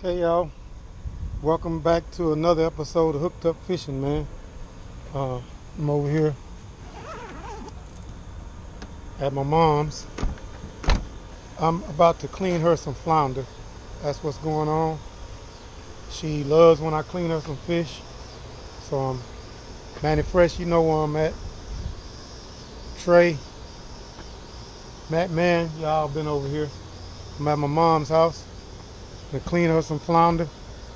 Okay, y'all. Welcome back to another episode of Hooked Up Fishing, man. I'm over here at my mom's. I'm about to clean her some flounder. That's what's going on. She loves when I clean her some fish. So I'm Manny Fresh, you know where I'm at. Trey, Matt Man, y'all been over here. I'm at my mom's house. I'm gonna clean her some flounder,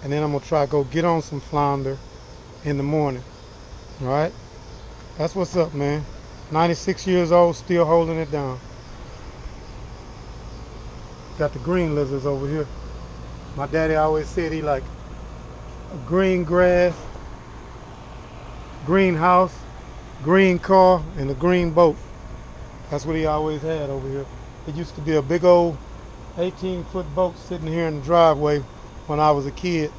and then I'm gonna try to go get on some flounder in the morning. All right, that's what's up, man. 96 years old, still holding it down. Got the green lizards over here. My daddy always said he liked a green grass, green house, green car, and a green boat. That's what he always had over here. It used to be a big old 18-foot boat sitting here in the driveway when I was a kid,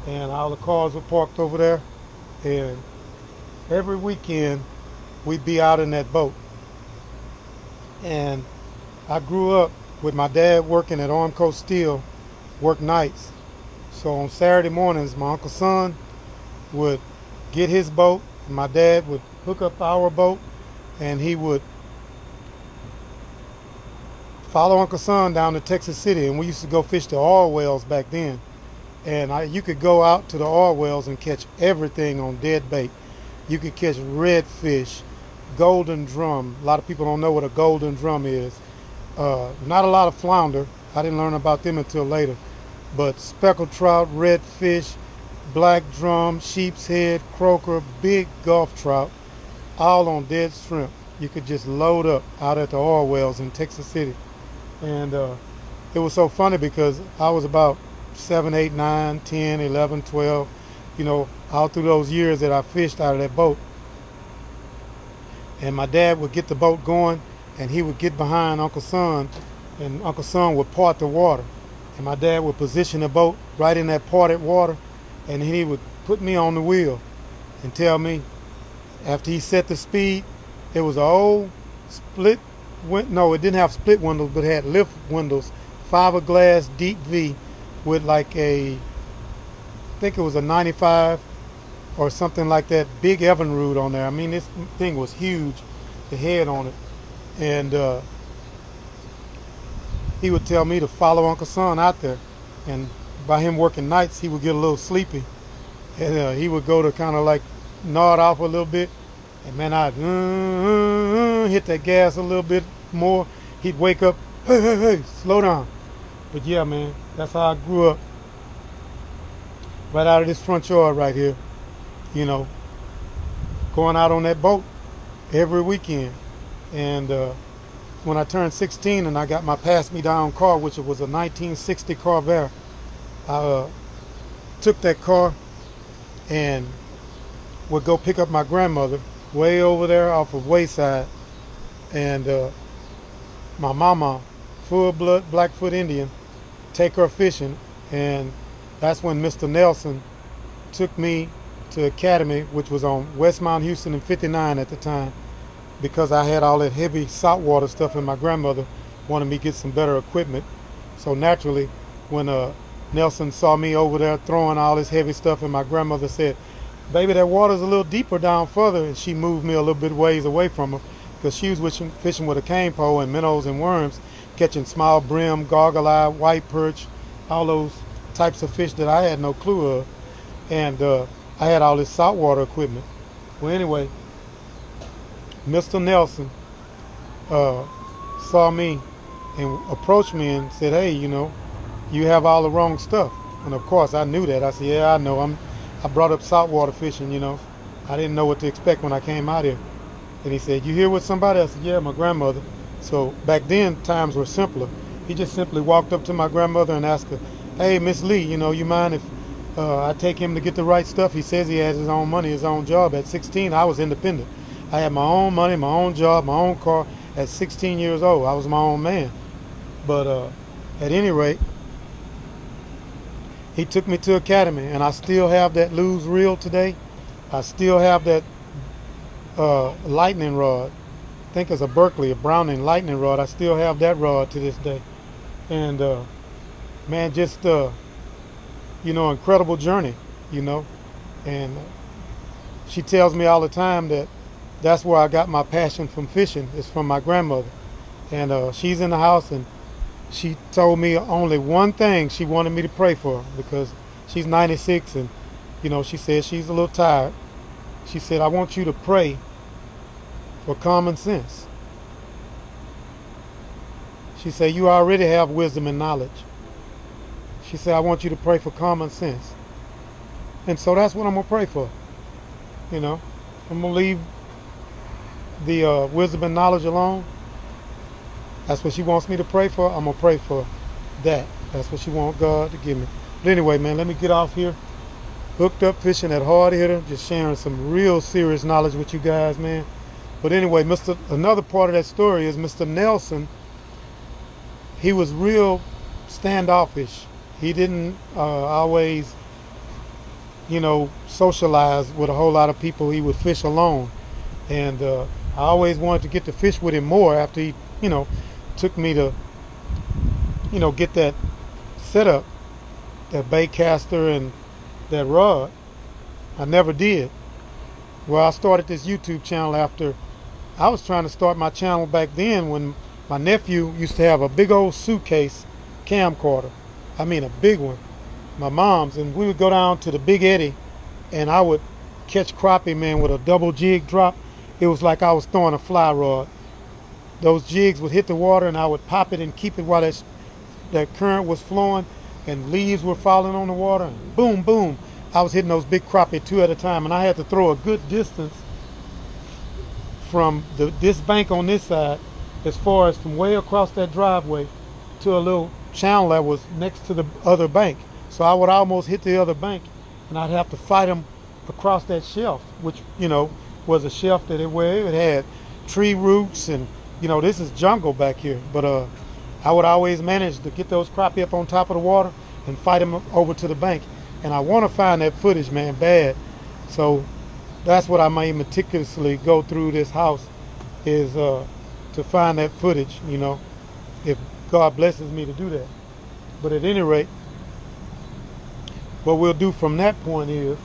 and all the cars were parked over there, and every weekend we'd be out in that boat. And I grew up with my dad working at Armco Steel, work nights. So on Saturday mornings, my Uncle Son would get his boat, and my dad would hook up our boat, and he would follow Uncle Son down to Texas City, and we used to go fish the oil wells back then. And you could go out to the oil wells and catch everything on dead bait. You could catch redfish, golden drum. A lot of people don't know what a golden drum is. Not a lot of flounder. I didn't learn about them until later. But speckled trout, redfish, black drum, sheep's head, croaker, big Gulf trout, all on dead shrimp. You could just load up out at the oil wells in Texas City. And it was so funny because I was about 7, 8, 9, 10, 11, 12, all through those years that I fished out of that boat. And my dad would get the boat going, and he would get behind Uncle Son, and Uncle Son would part the water. And my dad would position the boat right in that parted water, and he would put me on the wheel and tell me, after he set the speed, it was an old split, no, it didn't have split windows, but it had lift windows, fiberglass deep V with like I think it was a 95 or something like that, big Evinrude on there. I mean, this thing was huge, the head on it. And he would tell me to follow Uncle Son out there. And by him working nights, he would get a little sleepy. And he would go to kind of like nod off a little bit. And man, I'd hit that gas a little bit more. He'd wake up, hey, slow down. But yeah, man, that's how I grew up. Right out of this front yard right here, going out on that boat every weekend. And when I turned 16 and I got my pass-me-down car, which was a 1960 Corvair, I took that car and would go pick up my grandmother way over there off of Wayside. And my mama, full-blood Blackfoot Indian, take her fishing. And that's when Mr. Nelson took me to Academy, which was on Westmount Houston and 59 at the time, because I had all that heavy saltwater stuff, and my grandmother wanted me to get some better equipment. So naturally, when Nelson saw me over there throwing all this heavy stuff, and my grandmother said, baby, that water's a little deeper down further, and she moved me a little bit ways away from her, because she was fishing with a cane pole and minnows and worms, catching small brim, goggle eye, white perch, all those types of fish that I had no clue of. And I had all this saltwater equipment. Well, anyway, Mr. Nelson saw me and approached me and said, hey, you have all the wrong stuff. And of course I knew that. I said, yeah, I know. I brought up saltwater fishing, I didn't know what to expect when I came out here. And he said, you here with somebody? I said, yeah, my grandmother. So back then times were simpler. He just simply walked up to my grandmother and asked her, hey, Miss Lee, you mind if I take him to get the right stuff? He says he has his own money, his own job. At 16, I was independent. I had my own money, my own job, my own car. At 16 years old, I was my own man. But at any rate, he took me to Academy, and I still have that lose reel today. I still have that lightning rod. I think it's a Berkeley, a Browning lightning rod. I still have that rod to this day. And man, just incredible journey, you know. And she tells me all the time that that's where I got my passion from fishing, is from my grandmother. And she's in the house, and she told me only one thing she wanted me to pray for, because she's 96, and she said she's a little tired. She said, I want you to pray for common sense. She said, you already have wisdom and knowledge. She said, I want you to pray for common sense. And so that's what I'm going to pray for. I'm going to leave the wisdom and knowledge alone. That's what she wants me to pray for. I'm going to pray for that. That's what she wants God to give me. But anyway, man, let me get off here. Hooked up fishing at Hard Hitta, just sharing some real serious knowledge with you guys, man. But anyway, another part of that story is Mr. Nelson. He was real standoffish. He didn't always, socialize with a whole lot of people. He would fish alone. And I always wanted to get to fish with him more after he, took me to, get that setup, that bait caster and that rod. I never did. Well, I started this YouTube channel after I was trying to start my channel back then, when my nephew used to have a big old suitcase camcorder. I mean, a big one. My mom's, and we would go down to the Big Eddy, and I would catch crappie, man, with a double jig drop. It was like I was throwing a fly rod. Those jigs would hit the water, and I would pop it and keep it while that current was flowing, and leaves were falling on the water. And boom, boom, I was hitting those big crappie 2 at a time, and I had to throw a good distance from this bank on this side, as far as from way across that driveway to a little channel that was next to the other bank. So I would almost hit the other bank, and I'd have to fight them across that shelf, which was a shelf where it had tree roots, and this is jungle back here. But I would always manage to get those crappie up on top of the water and fight them over to the bank. And I want to find that footage, man, bad. So that's what I may meticulously go through this house, is to find that footage, if God blesses me to do that. But at any rate, what we'll do from that point is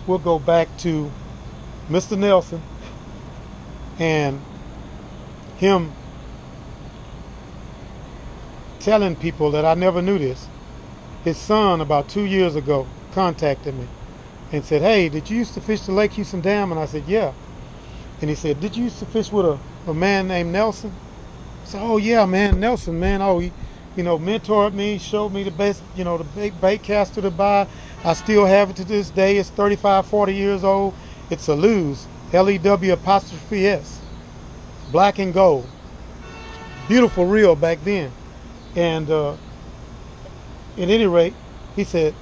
we'll go back to Mr. Nelson and him telling people that I never knew this. His son, about 2 years ago, contacted me and said, hey, did you used to fish the Lake Houston Dam? And I said, yeah. And he said, did you used to fish with a man named Nelson? I said, oh yeah, man, Nelson, man. Oh, he mentored me, showed me the best, the big bait caster to buy. I still have it to this day. It's 35, 40 years old. It's a Lew's, Lew''S, black and gold. Beautiful reel back then. And at any rate, he said,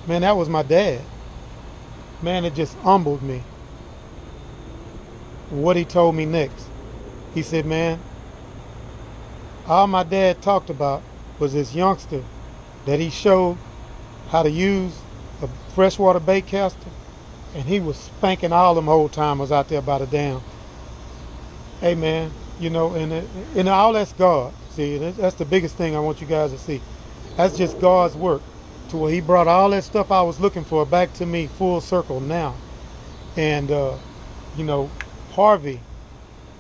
man, that was my dad. Man, it just humbled me what he told me next. He said, man, all my dad talked about was this youngster that he showed how to use a freshwater bait caster, and he was spanking all them old timers out there by the dam. Hey man, and all that's God. See, that's the biggest thing I want you guys to see. That's just God's work, to where he brought all that stuff I was looking for back to me full circle now. And Harvey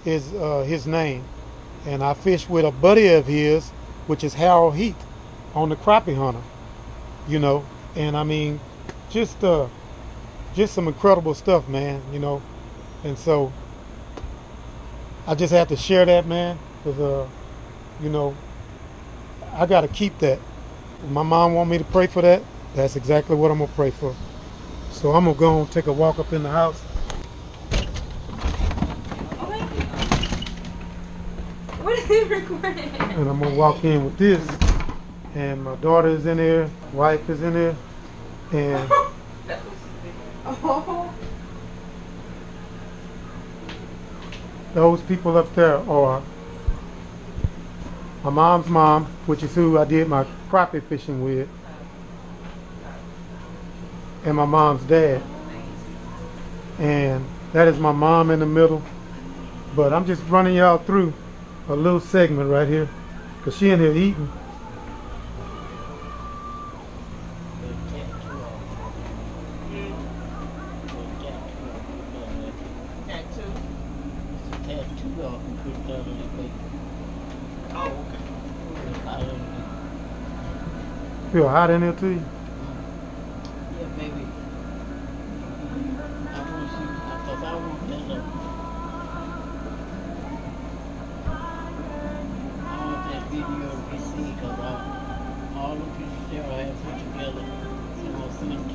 is his name. And I fish with a buddy of his, which is Harold Heath, on the Crappie Hunter. And I mean, just some incredible stuff, man. And so I just had to share that, man, because I got to keep that. If my mom want me to pray for that, that's exactly what I'm gonna pray for. So I'm gonna go and take a walk up in the house. What are you recording? And I'm gonna walk in with this, and my daughter is in there, wife is in there, and those people up there are my mom's mom, which is who I did my crappie fishing with, and my mom's dad. And that is my mom in the middle. But I'm just running y'all through a little segment right here, because she in here eating. Feel hot in there to you? Yeah, baby. I want you, because I want that I want that video to be seen, because all the pictures there I have put together, so I'm going to send them to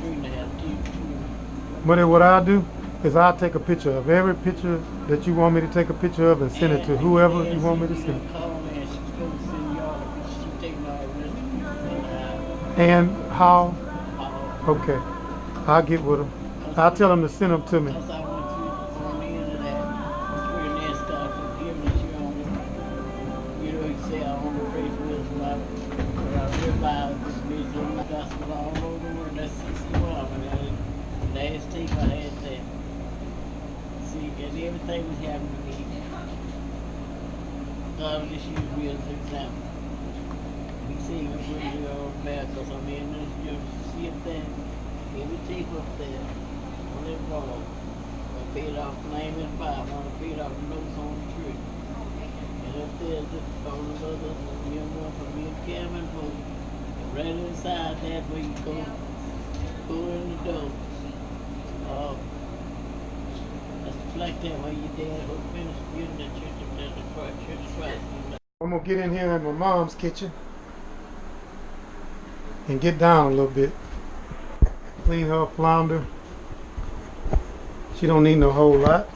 Trina to have two. But then what I'll do is I'll take a picture of every picture that you want me to take a picture of and send it to whoever you want me to send. Call me and she's going to send y'all the pictures. She's taking all the rest of the pictures. And how? Okay. I'll get with them. I'll tell them to send them to me. Because I want you on the end of that. Pray and ask God forgiveness. You know, you say I want to praise wisdom. But I realize this wisdom of the gospel all over the world. That's 61. And last tape I had that. See, and everything was happening to me. God just used me as an example. We see it when we are back, because I'm in this, you see it there. Every tape up there, on that wall. I paid off name and 5. I want to pay off notes on the tree. And up there's all the others, and you one for me and Cameron Poe. And right inside that where you go in the door. That's like that where your dad was finished getting the church of the Christ. I'm going to get in here in my mom's kitchen and get down a little bit. Clean her flounder. She don't need no whole lot.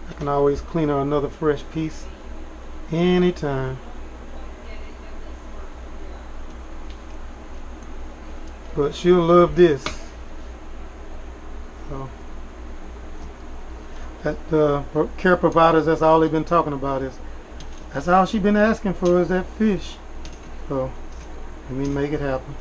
I can always clean her another fresh piece anytime. But she'll love this. So that care providers, that's all they've been talking about is that's all she's been asking for is that fish. So let me make it happen.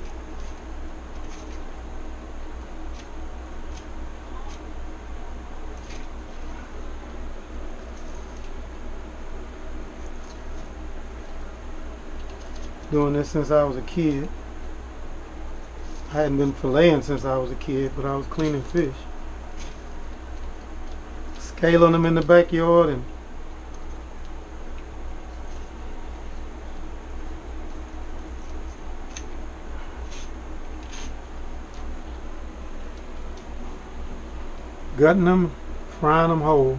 Doing this since I was a kid. I hadn't been filleting since I was a kid, but I was cleaning fish. Scaling them in the backyard and gutting them, frying them whole.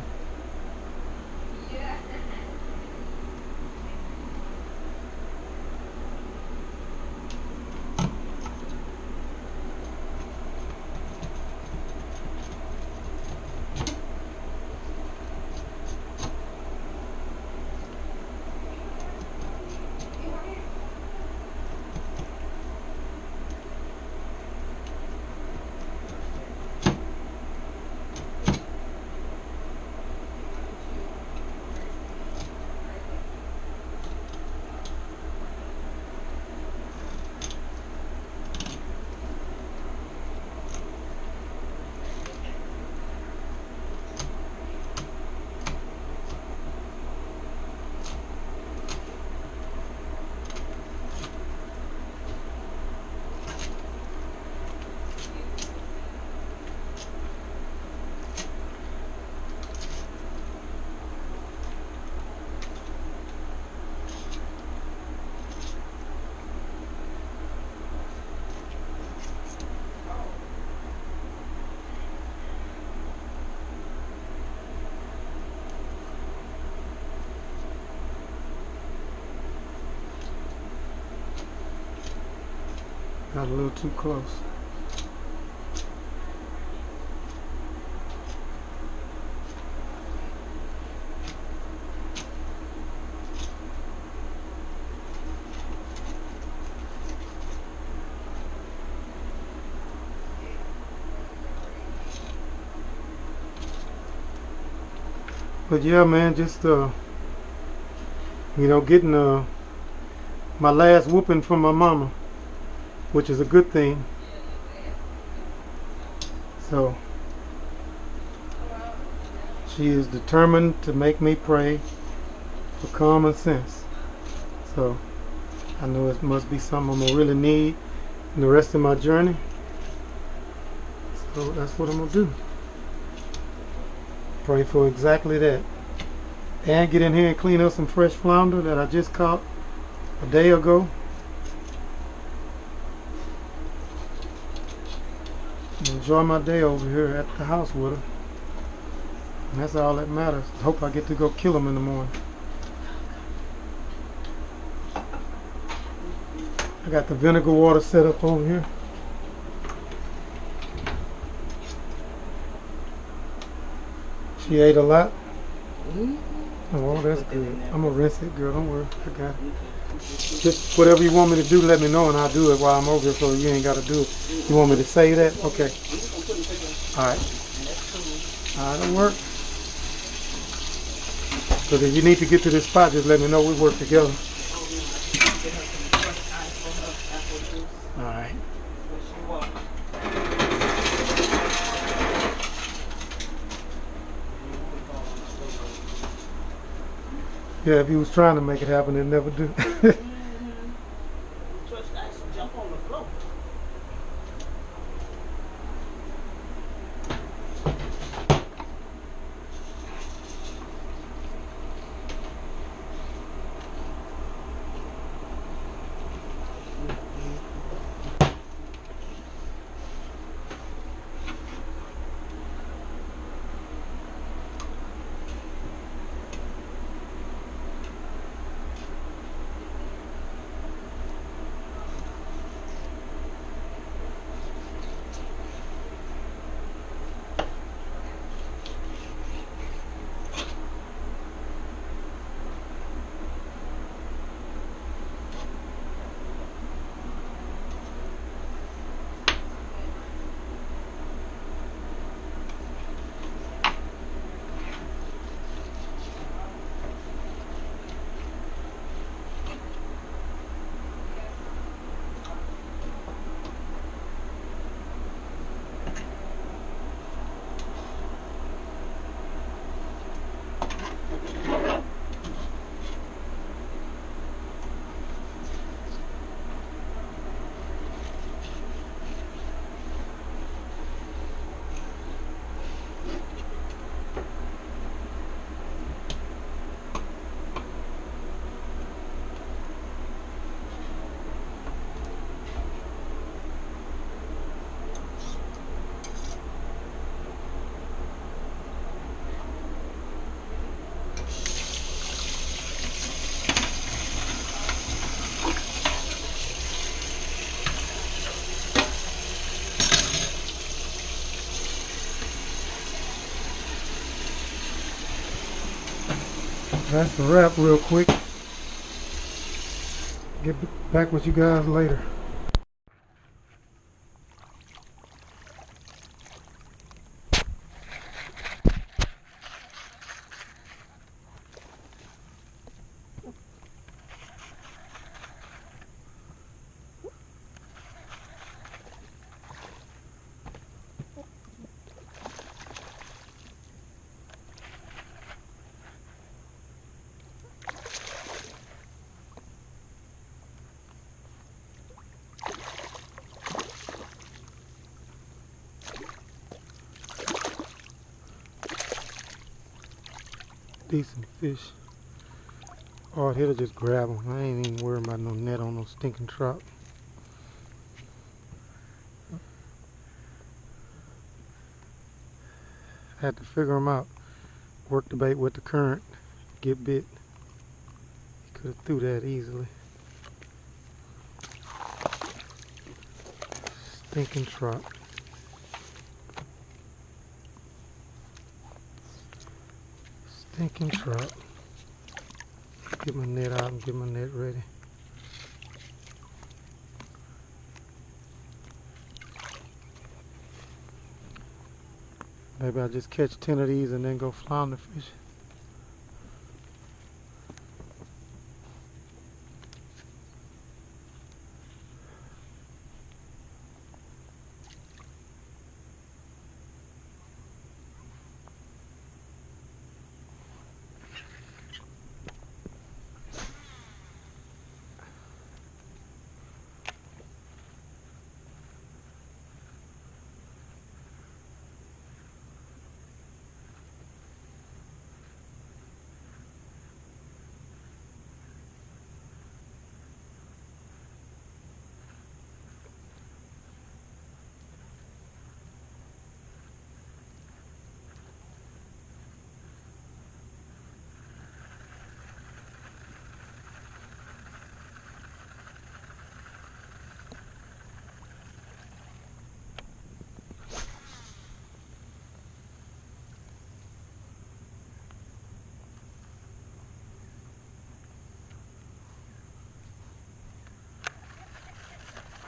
Got a little too close. But yeah, man, just you know, getting my last whooping from my mama, which is a good thing. So she is determined to make me pray for common sense. So I know it must be something I'm gonna really need in the rest of my journey. So that's what I'm gonna do. Pray for exactly that. And get in here and clean up some fresh flounder that I just caught a day ago. Enjoy my day over here at the house with her. And that's all that matters. Hope I get to go kill them in the morning. I got the vinegar water set up over here. She ate a lot. Oh, that's good. I'm gonna rinse it, girl. Don't worry. I got it. Just whatever you want me to do, let me know, and I'll do it while I'm over here, so you ain't got to do it. You want me to save that? Okay. All right. All right, it'll work. Because if you need to get to this spot, just let me know. We work together. All right. Yeah, if he was trying to make it happen, it'd never do. That's the wrap real quick. Get back with you guys later. Decent fish. Hard Hitta just grab them. I ain't even worried about no net on no stinking trout. Had to figure them out. Work the bait with the current. Get bit. He could have threw that easily. Stinking trout. Stinking trout. Get my net out and get my net ready. Maybe I'll just catch 10 of these and then go flounder fish.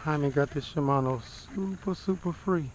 Jaime got this Shimano super free.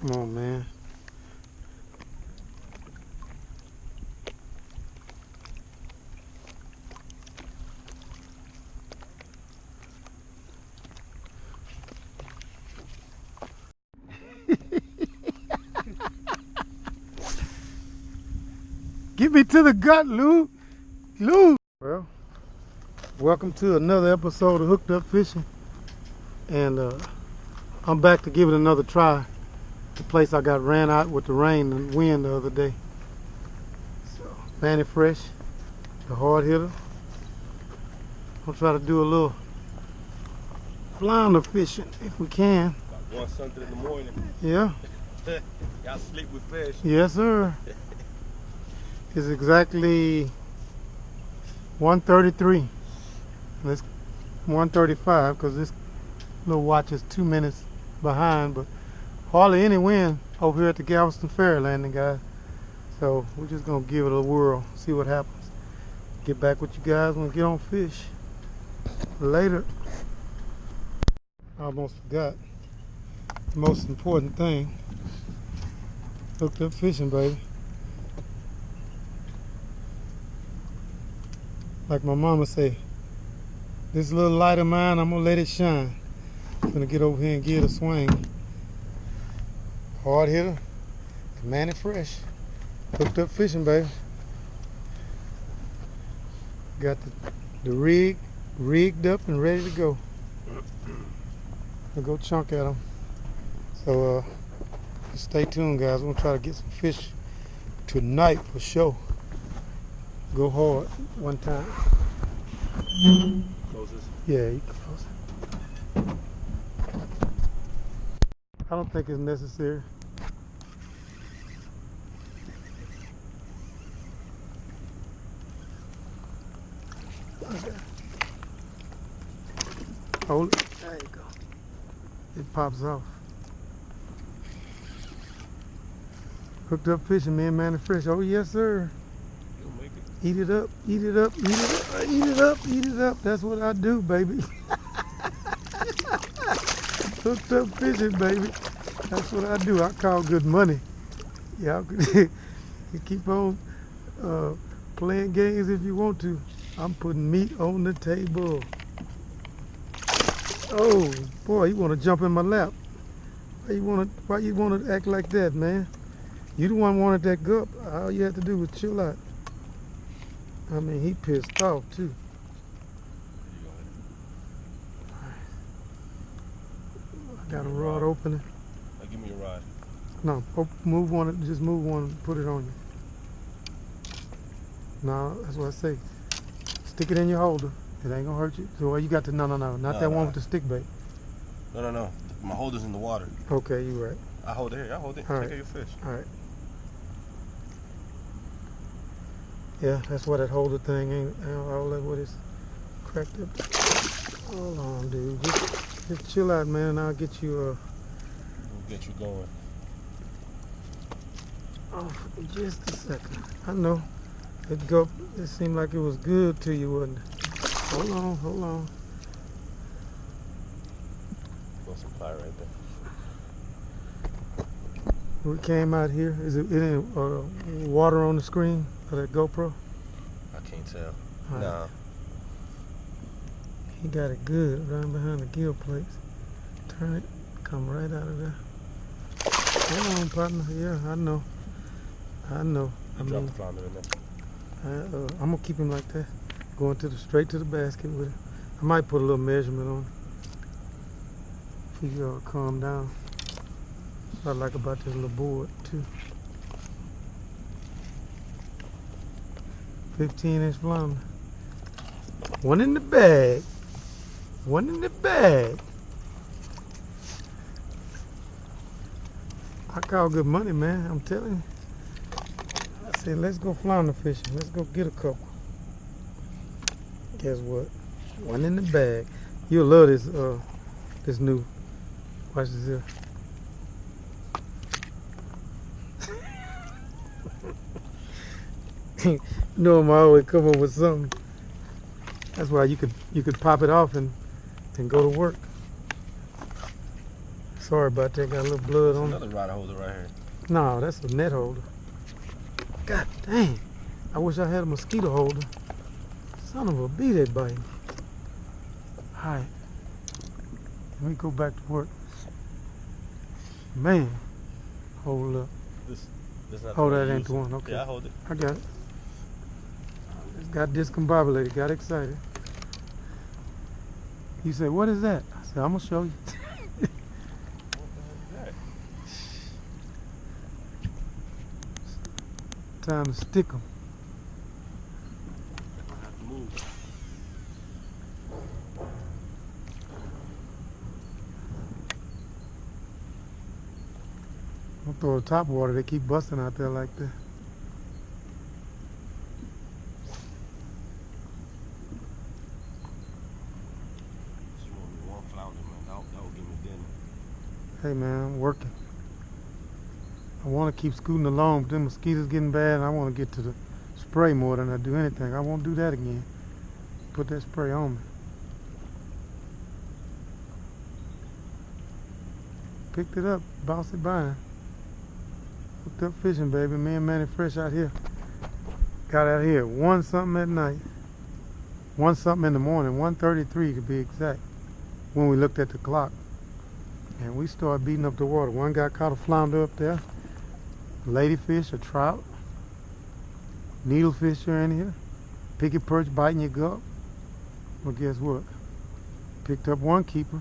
Come on, man. Get me to the gut, Lou. Lou. Well, welcome to another episode of Hooked Up Fishing. And I'm back to give it another try. The place I got ran out with the rain and wind the other day. So Manny Fresh, the hard hitter. I'll try to do a little flounder fishing if we can. About going something in the morning. Yeah. Y'all sleep with fish. Yes, sir. It's exactly 1:33. It's 1:35 because this little watch is 2 minutes behind, but hardly any wind over here at the Galveston Ferry Landing, guys. So we're just gonna give it a whirl, see what happens. Get back with you guys when we get on fish. Later. I almost forgot the most important thing. Hooked up fishing, baby. Like my mama say, this little light of mine, I'm gonna let it shine. I'm gonna get over here and give it a swing. Hard hitter, Manny Fresh. Hooked up fishing, baby. Got the rig rigged up and ready to go. We'll go chunk at them. So just stay tuned, guys. We're gonna try to get some fish tonight for sure. Go hard one time. Closest. Yeah, you close. I don't think it's necessary. Okay. Hold it. There you go. It pops off. Hooked up fishing, man, Manny Fresh. Oh yes, sir. You'll make it. Eat it up, eat it up, eat it up, eat it up, eat it up. That's what I do, baby. Hooked up fishing, baby. That's what I do. I call good money. Y'all can you keep on playing games if you want to. I'm putting meat on the table. Oh boy, you want to jump in my lap? Why you want to act like that, man? You the one wanted that gup. All you have to do was chill out. I mean, he pissed off too. I got a rod opening. Now give me your rod. No, move one. Just move one and put it on you. No, that's what I say. Stick it in your holder. It ain't gonna hurt you. So you got to no, not that one with the stick bait. No. My holder's in the water. Okay, you right. I hold it here. I hold it. All Take right. care of your fish. All right. Yeah, that's why that holder thing ain't all that what is cracked up. Hold on, dude. Just chill out, man, and I'll get you We'll get you going. Oh, just a second. I know. It seemed like it was good to you, wasn't it? Hold on. Got some fire right there. We came out here. Is it any water on the screen of that GoPro? I can't tell. All right. Nah. He got it good right behind the gill plates. Turn it, come right out of there. Hold on, partner. Yeah, I know. You dropped the flounder in there. I'm gonna keep him like that, going straight to the basket with it. I might put a little measurement on it. If he calm down. What I like about this little board too. 15-inch flounder. One in the bag. One in the bag. I call good money, man. I'm telling you. I said, let's go flounder fishing. Let's go get a couple. Guess what? One in the bag. You'll love this new. Watch this here. You know I'm always come up with something. That's why you could pop it off and go to work. Sorry about that. Got a little blood on it. Another rod holder right here. No, that's a net holder. God dang. I wish I had a mosquito holder. Son of a bee that bite. Alright. Let me go back to work. Man. Hold up. This not Oh, the one that you ain't the use. one. Okay. Yeah, I hold it. I got it. Just got discombobulated. Got excited. He said, what is that? I said, I'm going to show you. Time to stick them. Or top water, they keep busting out there like that. She want me one flounder, man. That would give me dinner. Hey man, I'm working. I want to keep scooting along, but them mosquitoes getting bad, and I want to get to the spray more than I do anything. I won't do that again. Put that spray on me. Picked it up, bounced it by. Hooked up fishing, baby. Me and Manny Fresh out here. Got out here 1 something at night. 1 something in the morning, 1:33 to be exact, when we looked at the clock. And we started beating up the water. One guy caught a flounder up there. Ladyfish, a trout. Needlefish are in here. Picky perch biting your gut. Well, guess what? Picked up one keeper.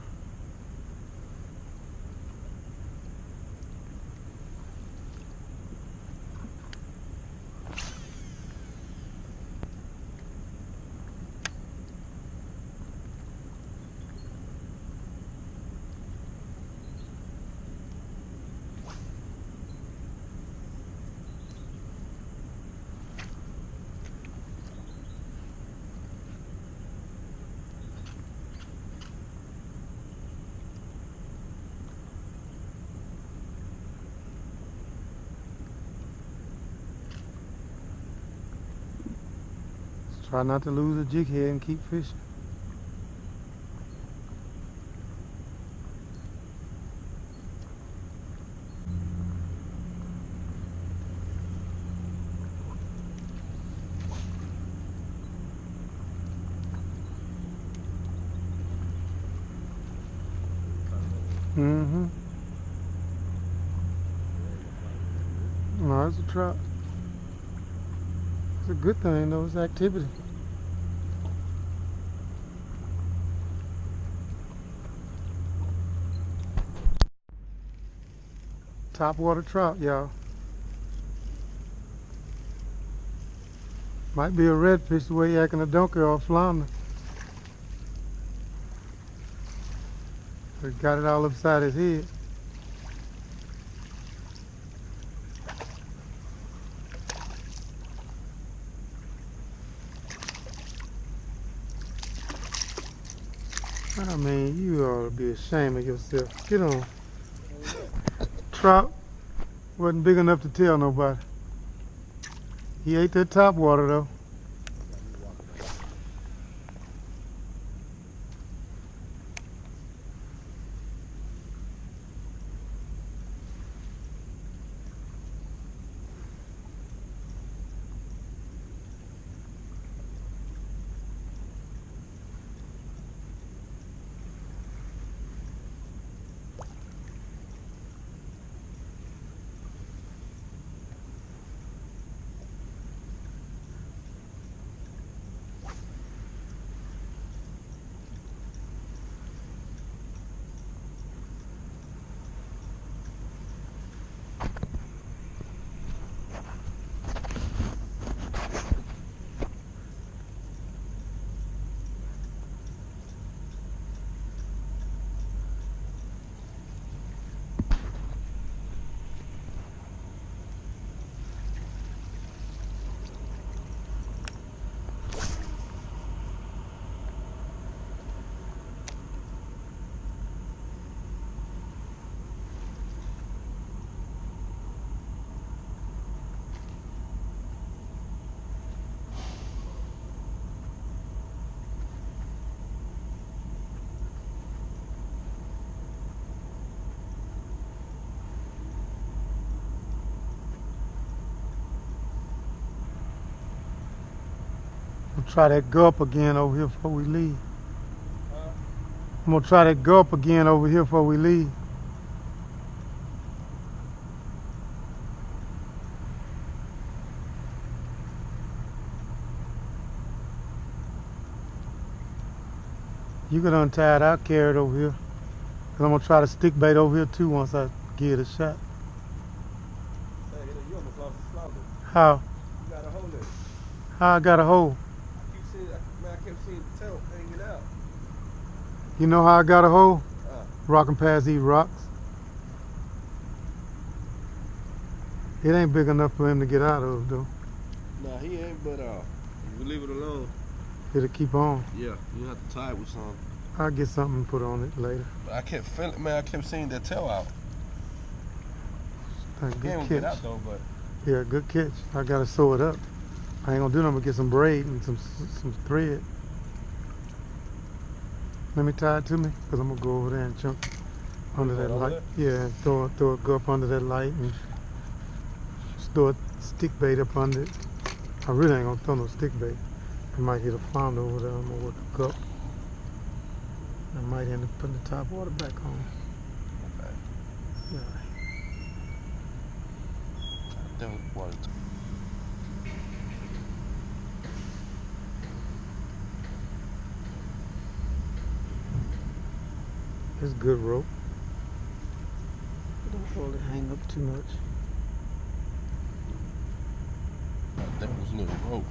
Try not to lose a jig head and keep fishing. Mm-hmm. No, it's a trout. It's a good thing though, it's activity. Top water trout, y'all. Might be a redfish the way he acting a donkey or a flounder. He got it all upside his head. I mean, you ought to be ashamed of yourself. Get on. Trout wasn't big enough to tell nobody. He ate that top water though. We'll try that gulp again over here before we leave. I'm gonna try that gulp again over here before we leave. You can untie it, I'll carry it over here. Cause I'm gonna try to stick bait over here too once I give it a shot. Hey, you almost lost the flounder. How? You got a hold it. How I got a hole? I kept seeing the tail hanging out. You know how I got a hole? Rocking past these rocks. It ain't big enough for him to get out of, though. Nah, he ain't, but if you leave it alone, It'll keep on. yeah, you have to tie it with something. I'll get something and put on it later. But I kept feeling, man, I kept seeing that tail out. Thank He good ain't catch. gonna get out though, but Yeah, good catch. I gotta sew it up. I ain't gonna do nothing but get some braid and some thread. Let me tie it to me, cause I'm gonna go over there and jump under that Over light. Yeah, and throw it, go up under that light and just throw a stick bait up under it. I really ain't gonna throw no stick bait. I might hit a flounder over there. I'm gonna work a cup. I might end up putting the top water back on. okay. Yeah. That was water. It's good rope. Don't hold it hang up too much. That was a little rope.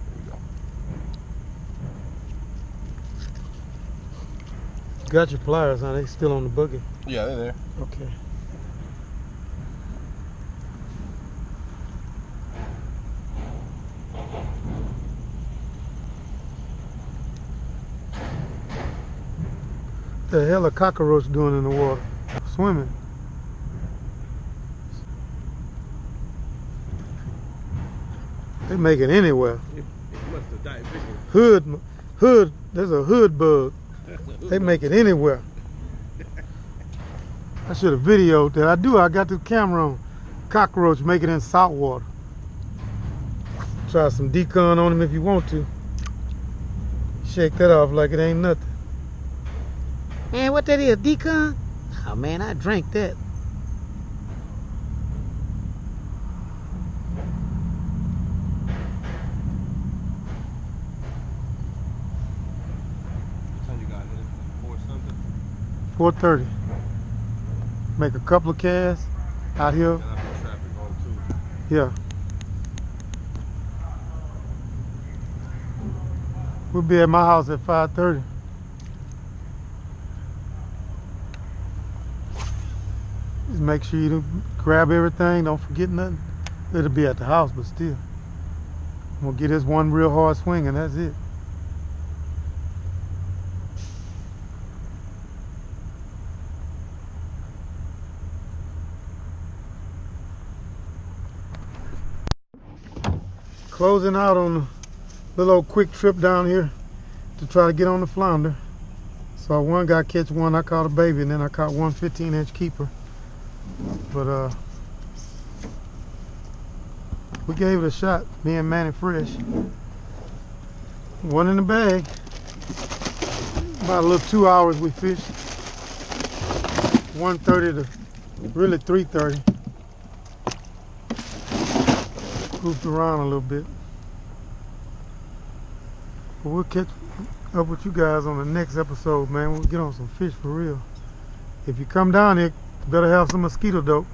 There you go. Got your pliers, huh? They still on the buggy. Yeah, they're there. Okay. The hell a cockroach doing in the water? Swimming. They make it anywhere. It must have died Hood, there's a hood bug. They make it anywhere. I should have videoed that. I got the camera on. Cockroach make it in salt water. Try some decon on him if you want to. Shake that off like it ain't nothing. Man, what that is, decon? Oh man, I drank that. What time you got here? 4 something? 4:30. Make a couple of casts out here. And I put traffic on too. Yeah. We'll be at my house at 5:30. Just make sure you don't grab everything. Don't forget nothing. It'll be at the house, but still. I'm gonna get this one real hard swing and that's it. Closing out on a little old quick trip down here to try to get on the flounder. So one guy catch one, I caught a baby, and then I caught one 15-inch keeper. But we gave it a shot, me and Manny Fresh. One in the bag. About a little 2 hours we fished. 1:30 to really 3:30. Goofed around a little bit. But we'll catch up with you guys on the next episode, man. We'll get on some fish for real. If you come down here, you better have some mosquito dope.